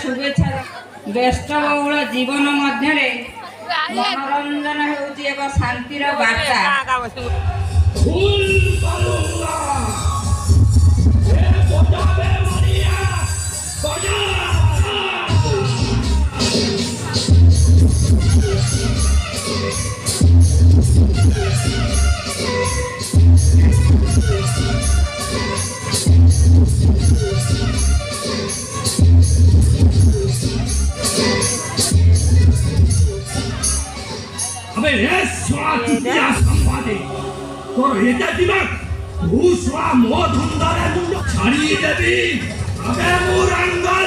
शुभेच्छा। व्यस्तबहुल जीवन मध्य मनोरंजन होउची एक शांतिर वार्ता। अबे ये स्वातिया संवादे তোর এটা দিমাগ ভূষা মোধুন্দরে মুন্ড ছাড়িয়ে দেবি তবে মোর আঙ্গাল